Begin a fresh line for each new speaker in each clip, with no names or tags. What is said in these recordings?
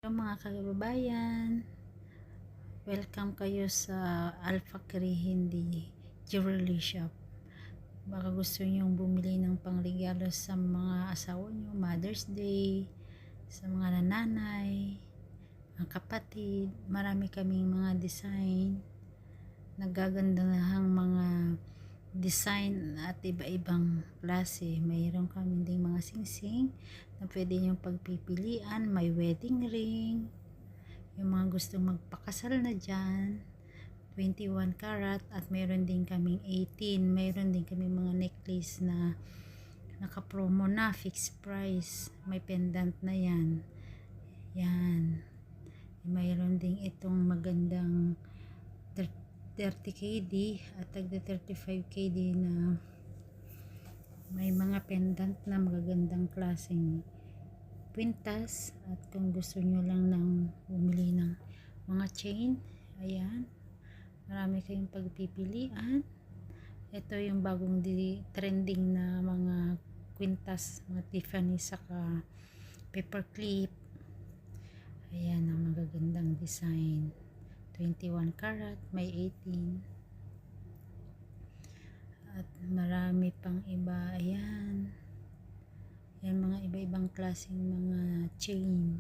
Hello mga kababayan, welcome kayo sa Al-Fakri Hindi Jewelry Shop. Baka gusto nyong bumili ng pangregalo sa mga asawa nyo, Mother's Day, sa mga nanay, mga kapatid. Marami kaming mga design, nagagandahang mga design at iba-ibang klase. Mayroon kami ding mga singsing na pwede nyong pagpipilian. May wedding ring, yung mga gustong magpakasal na dyan, 21 karat, at mayroon din kaming 18. Mayroon din kami mga necklace na naka-promo na, fixed price. May pendant na yan. Mayroon din itong magandang 30 KD at tagda 35 KD na may mga pendant na magagandang klaseng kwintas. At kung gusto nyo lang ng bumili ng mga chain, ayan, marami kayong pagpipilian. Ito yung bagong trending na mga kwintas, mga Tiffany saka paperclip. Ayan ang magagandang design, 21 karat, may 18 at marami pang iba. Ayan mga iba-ibang klaseng mga chain,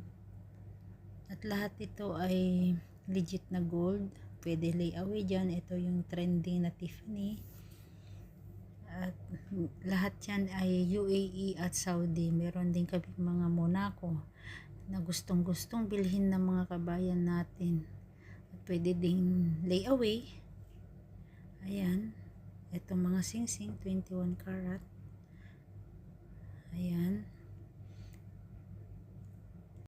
at lahat ito ay legit na gold. Pwede layaway dyan. Ito yung trending na Tiffany, at lahat yan ay UAE at Saudi. Meron din kami mga Monaco na gustong bilhin ng mga kabayan natin, at pwede ding layaway. Ayan, itong mga singsing 21 karat. Ayan,